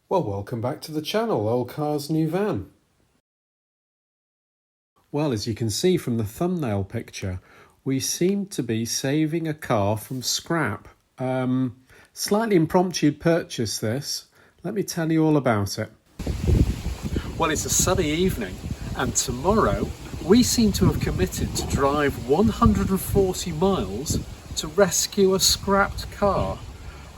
Well, welcome back to the channel, Old Cars New Van. Well, as you can see from the thumbnail picture, we seem to be saving a car from scrap. Slightly impromptu purchase this. Let me tell you all about it. Well, it's a sunny evening, and tomorrow we seem to have committed to drive 140 miles to rescue a scrapped car.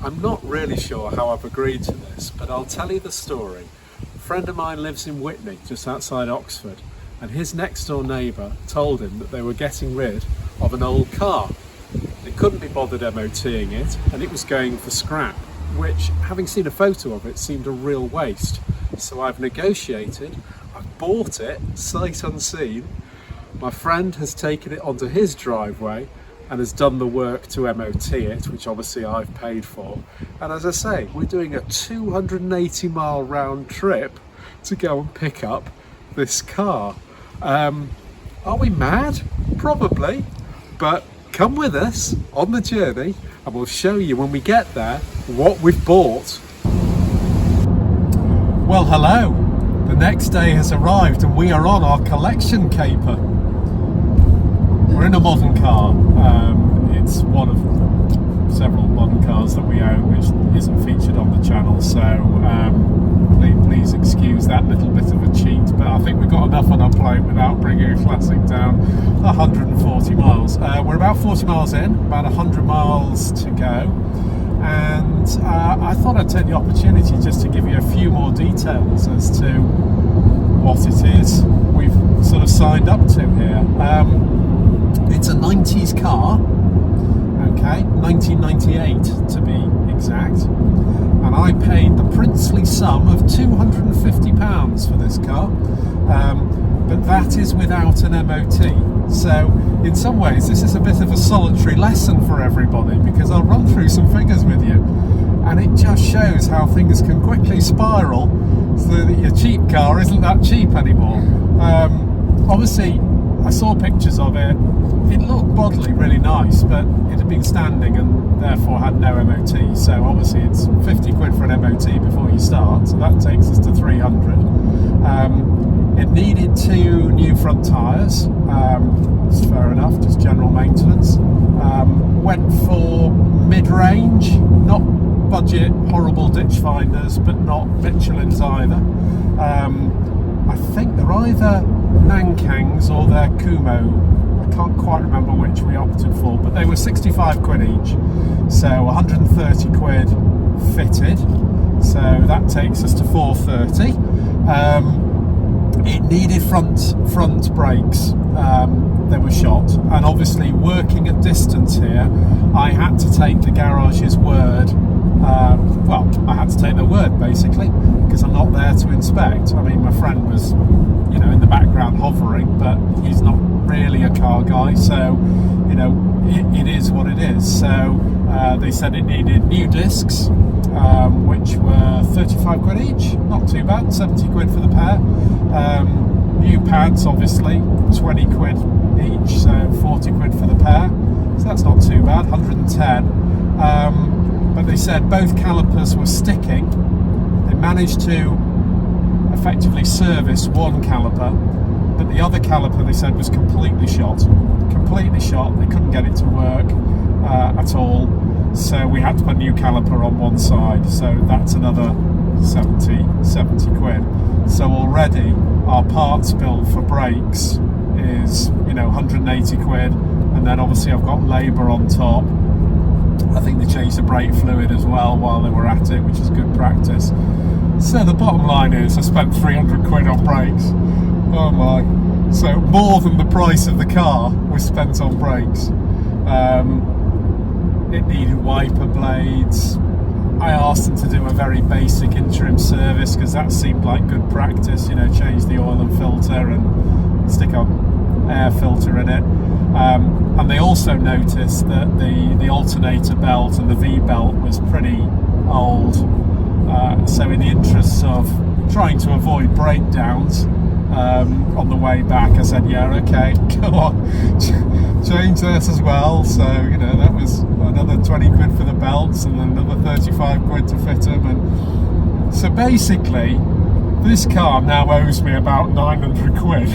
I'm not really sure how I've agreed to this, but I'll tell you the story. A friend of mine lives in Whitney, just outside Oxford, and his next door neighbour told him that they were getting rid of an old car. They couldn't be bothered MOTing it, and it was going for scrap, which, having seen a photo of it, seemed a real waste. So I've negotiated, I've bought it, sight unseen. My friend has taken it onto his driveway and has done the work to MOT it, which obviously I've paid for. And as I say, we're doing a 280 mile round trip to go and pick up this car. Are we mad? Probably, but come with us on the journey and we'll show you when we get there what we've bought. Well, hello. The next day has arrived and we are on our collection caper. We're in a modern car. It's one of several modern cars that we own, which isn't featured on the channel, so please excuse that little bit of a cheat, but I think we've got enough on our plate without bringing a classic down 140 miles. We're about 40 miles in, about 100 miles to go, and I thought I'd take the opportunity just to give you a few more details as to what it is we've sort of signed up to here. It's a 90s car, okay, 1998 to be exact, and I paid the princely sum of £250 for this car, but that is without an MOT. So in some ways this is a bit of a solitary lesson for everybody, because I'll run through some figures with you and it just shows how things can quickly spiral so that your cheap car isn't that cheap anymore. Obviously I saw pictures of it. It looked bodily really nice, but it had been standing and therefore had no MOT. So obviously it's 50 quid for an MOT before you start, so that takes us to 300. It needed 2 new front tyres. It's fair enough, just general maintenance. Went for mid-range, not budget horrible ditch finders, but not Michelin's either. I think they're either Nankangs or they're Kumo. I can't quite remember which we opted for, but they were 65 quid each, so 130 quid fitted, so that takes us to 430. It needed front brakes. They were shot, and obviously working at distance here, I had to take the garage's word. I had to take their word basically, because I'm not there to inspect. I mean, my friend was, in the background hovering, but he's not really a car guy, so it is what it is. So they said it needed new discs, which were 35 quid each, not too bad, 70 quid for the pair. New pads, obviously, 20 quid each, so 40 quid for the pair, so that's not too bad, 110. But they said both calipers were sticking. They managed to effectively service one caliper, but the other caliper, they said, was completely shot. They couldn't get it to work at all, so we had to put a new caliper on one side, so that's another 70 quid. So already our parts bill for brakes is 180 quid, and then obviously I've got labour on top. I think they changed the brake fluid as well while they were at it, which is good practice. So the bottom line is I spent 300 quid on brakes. Oh my. So more than the price of the car was spent on brakes. It needed wiper blades. I asked them to do a very basic interim service because that seemed like good practice, change the oil and filter and stick an air filter in it. And they also noticed that the alternator belt and the V-belt was pretty old. So in the interests of trying to avoid breakdowns on the way back, I said, yeah, okay, go on, change this as well. So, that was another 20 quid for the belts and another 35 quid to fit them. And So basically, this car now owes me about 900 quid.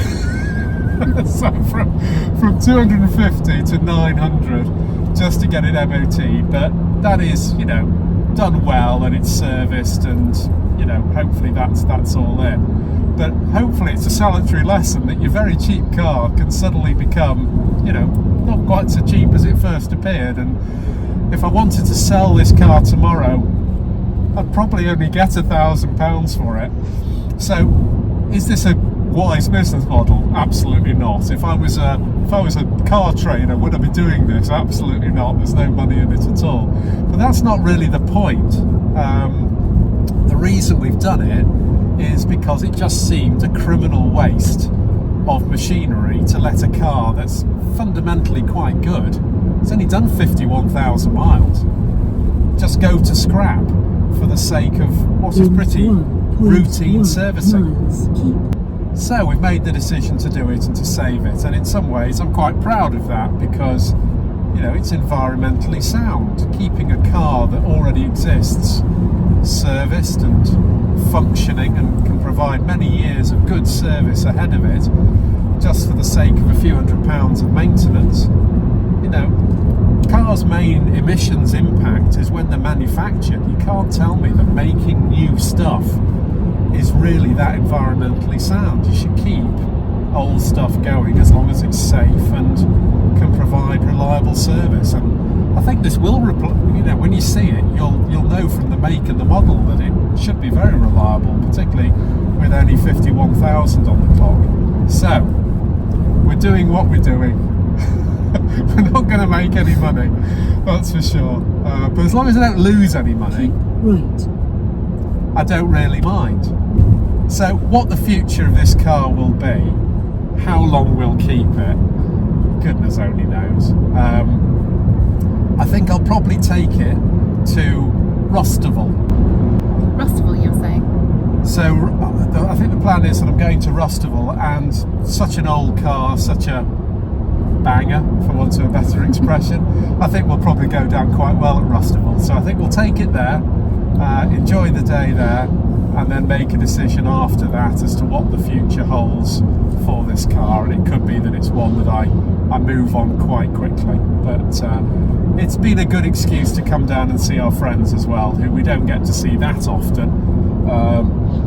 So from 250 to 900 just to get it MOT, but that is, you know, done well and it's serviced, and you know, hopefully that's all in. But hopefully it's a salutary lesson that your very cheap car can suddenly become, you know, not quite so cheap as it first appeared. And if I wanted to sell this car tomorrow, I'd probably only get £1,000 for it. So is this a wise business model? Absolutely not. If I was a car trader, would I be doing this? Absolutely not. There's no money in it at all. But that's not really the point. The reason we've done it is because it just seemed a criminal waste of machinery to let a car that's fundamentally quite good, it's only done 51,000 miles, just go to scrap for the sake of what is pretty routine servicing. So we've made the decision to do it and to save it, and in some ways I'm quite proud of that, because you know, it's environmentally sound. Keeping a car that already exists serviced and functioning and can provide many years of good service ahead of it, just for the sake of a few £100 of maintenance. You know, cars' main emissions impact is when they're manufactured. You can't tell me that making new stuff is really that environmentally sound. You should keep old stuff going as long as it's safe and can provide reliable service. And I think this will, you know, when you see it, you'll know from the make and the model that it should be very reliable, particularly with only 51,000 on the clock. So we're doing what we're doing. We're not going to make any money, that's for sure. But as long as I don't lose any money, right, I don't really mind. So what the future of this car will be, how long we'll keep it, goodness only knows. I think I'll probably take it to Rustival. Rustival, you're saying? So I think the plan is that I'm going to Rustival, and such an old car, such a banger, for want of a better expression, I think we'll probably go down quite well at Rustival. So I think we'll take it there, enjoy the day there, and then make a decision after that as to what the future holds for this car. And it could be that it's one that I move on quite quickly, but it's been a good excuse to come down and see our friends as well, who we don't get to see that often,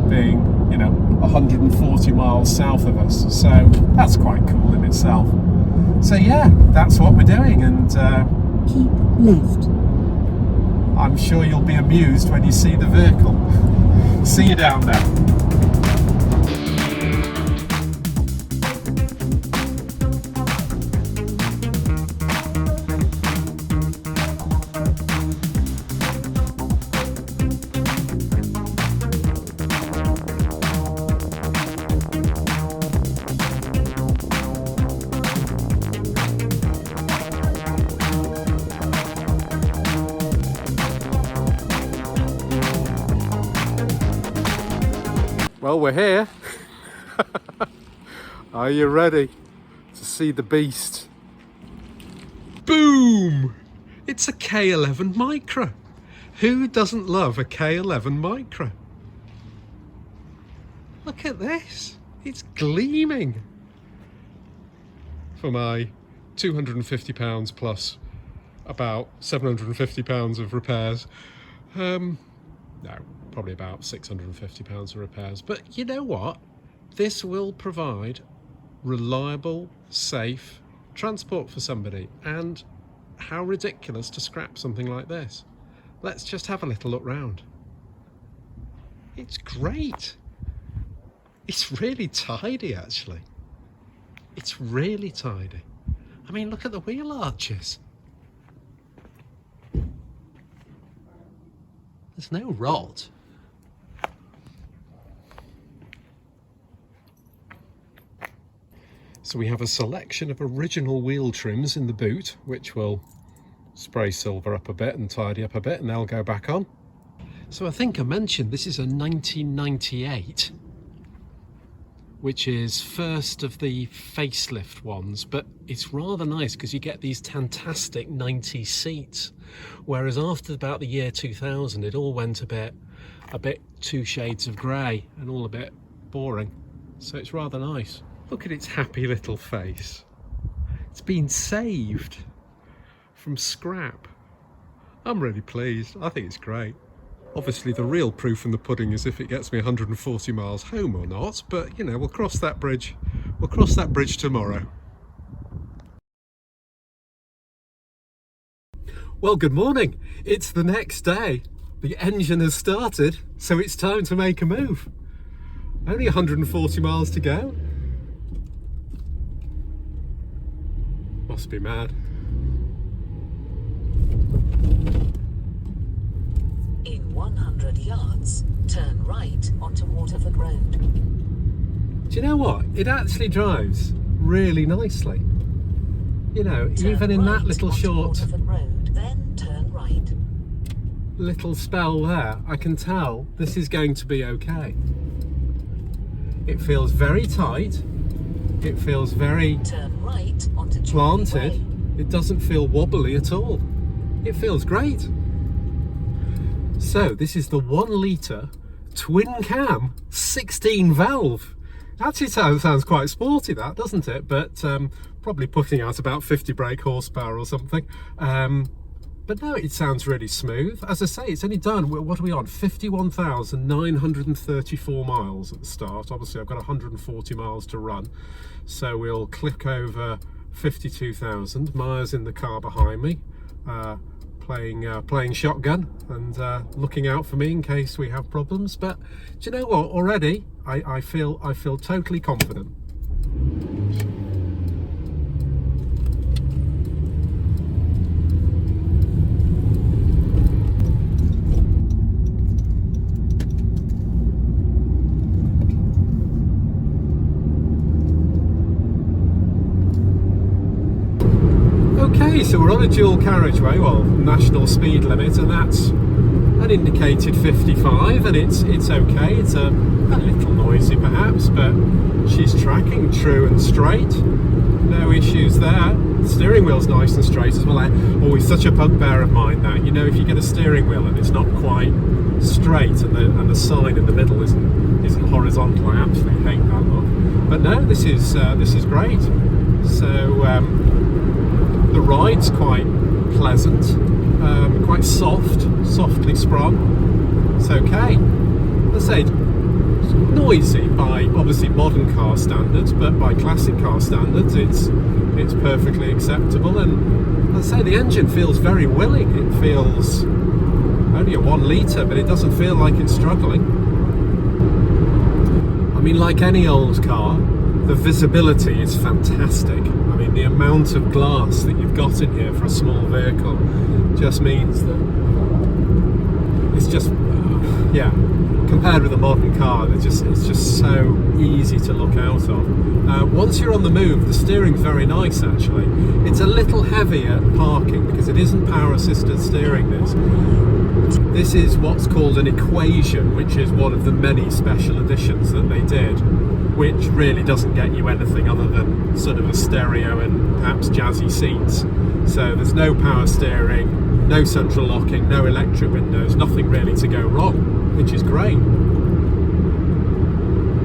being, you know, 140 miles south of us, so that's quite cool in itself. So yeah, that's what we're doing, and keep left. I'm sure you'll be amused when you see the vehicle. See you down there. Well, we're here. Are you ready to see the beast? Boom! It's a K11 Micra. Who doesn't love a K11 Micra? Look at this. It's gleaming. For my £250 plus about £750 of repairs. No, probably about £650 of repairs. But you know what? This will provide reliable, safe transport for somebody. And how ridiculous to scrap something like this. Let's just have a little look round. It's great. It's really tidy, actually. It's really tidy. I mean, look at the wheel arches. There's no rot. So we have a selection of original wheel trims in the boot, which will spray silver up a bit and tidy up a bit, and they'll go back on. So I think I mentioned this is a 1998, which is first of the facelift ones, but it's rather nice because you get these fantastic 90 seats, whereas after about the year 2000 it all went a bit a bit two shades of grey and all a bit boring. So it's rather nice. Look at its happy little face. It's been saved from scrap. I'm really pleased. I think it's great. Obviously the real proof in the pudding is if it gets me 140 miles home or not, but you know, we'll cross that bridge tomorrow. Well, good morning. It's the next day. The engine has started, so it's time to make a move. Only 140 miles to go. Must be mad. In 100 yards, turn right onto Waterford Road. Do you know what? It actually drives really nicely. You know, Turn even in that right little onto short Waterford Road, then turn right. little spell there, I can tell this is going to be okay. It feels very tight. It feels very Turn right onto planted. Jubilee Way. It doesn't feel wobbly at all. It feels great. So this is the 1 litre twin cam 16 valve. Actually sounds quite sporty, that, doesn't it? But probably putting out about 50 brake horsepower or something. But no, it sounds really smooth. As I say, it's only done, what are we on? 51,934 miles at the start. Obviously I've got 140 miles to run. So we'll click over 52,000. Maya's in the car behind me, playing shotgun and looking out for me in case we have problems. But do you know what? Already I feel totally confident. Okay, so we're on a dual carriageway, well, national speed limit, and that's an indicated 55, and it's okay. It's a little noisy perhaps, but she's tracking true and straight. No issues there. The steering wheel's nice and straight as well. Always such a bugbear of mine that, you know, if you get a steering wheel and it's not quite straight and the sign in the middle isn't horizontal, I absolutely hate that look. But no, this is great. So the ride's quite pleasant, quite softly sprung. It's okay. As I say, noisy by obviously modern car standards, but by classic car standards, it's perfectly acceptable. And as I say, the engine feels very willing. It feels only a 1 litre, but it doesn't feel like it's struggling. I mean, like any old car, the visibility is fantastic. I mean, the amount of glass that you've got in here for a small vehicle just means that it's just, yeah, compared with a modern car, it's just so easy to look out of. Once you're on the move, the steering's very nice actually. It's a little heavier at parking because it isn't power assisted steering this. This is what's called an equation, which is one of the many special editions that they did, which really doesn't get you anything other than sort of a stereo and perhaps jazzy seats. So there's no power steering, no central locking, no electric windows, nothing really to go wrong, which is great.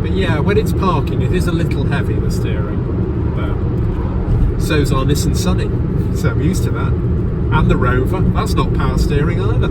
But yeah, when it's parking, it is a little heavy, the steering. But so's our Nissan Sunny, so I'm used to that. And the Rover, that's not power steering either.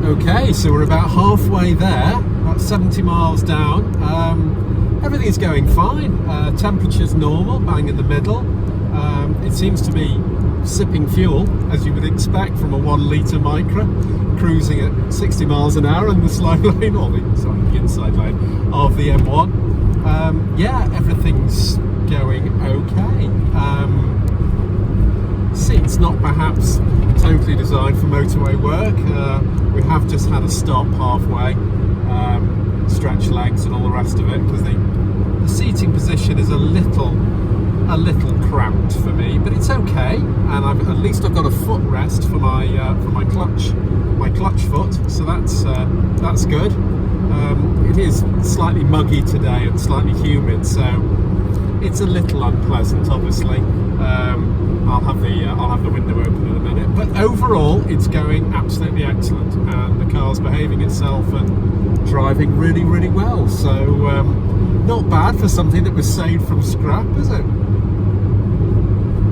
Okay, so we're about halfway there, about 70 miles down. Everything's going fine. Temperature's normal, bang in the middle. It seems to be sipping fuel, as you would expect from a 1 litre Micra, cruising at 60 miles an hour in the slow lane, or the inside lane of the M1. Yeah, everything's going okay. Seats not perhaps totally designed for motorway work. We have just had a stop halfway, stretch legs and all the rest of it, because the seating position is a little cramped for me, but it's okay. And at least I've got a footrest for my clutch foot, so that's good. It is slightly muggy today and slightly humid, so it's a little unpleasant, obviously. I'll have the window open in a minute, but overall it's going absolutely excellent, and the car's behaving itself and driving really, really well. So not bad for something that was saved from scrap, is it?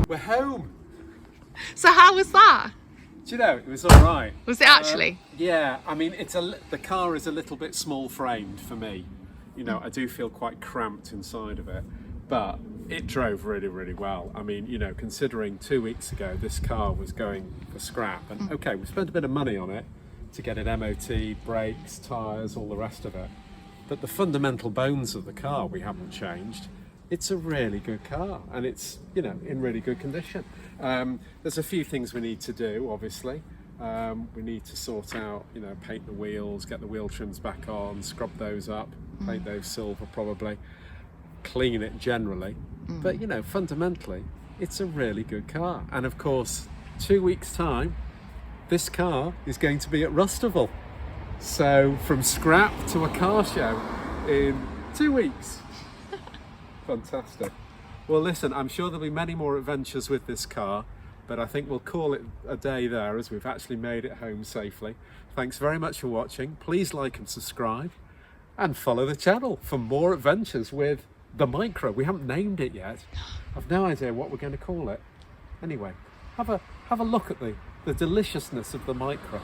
We're home. So how was that? Do you know, it was all right. Was it actually? Yeah, I mean, the car is a little bit small framed for me. You know, I do feel quite cramped inside of it, but it drove really, really well. I mean, you know, considering 2 weeks ago this car was going for scrap, and okay, we spent a bit of money on it to get it MOT, brakes, tyres, all the rest of it, but the fundamental bones of the car we haven't changed. It's a really good car, and it's, you know, in really good condition. There's a few things we need to do, obviously. We need to sort out, you know, paint the wheels, get the wheel trims back on, scrub those up, paint those silver probably, clean it generally. But, you know, fundamentally, it's a really good car. And of course, 2 weeks' time, this car is going to be at Rustival. So from scrap to a car show in 2 weeks. Fantastic. Well, listen, I'm sure there'll be many more adventures with this car, but I think we'll call it a day there, as we've actually made it home safely. Thanks very much for watching. Please like and subscribe, and follow the channel for more adventures with the Micra. We haven't named it yet. I've no idea what we're going to call it. Anyway, have a look at the deliciousness of the Micra.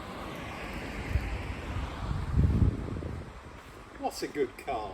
What a good car.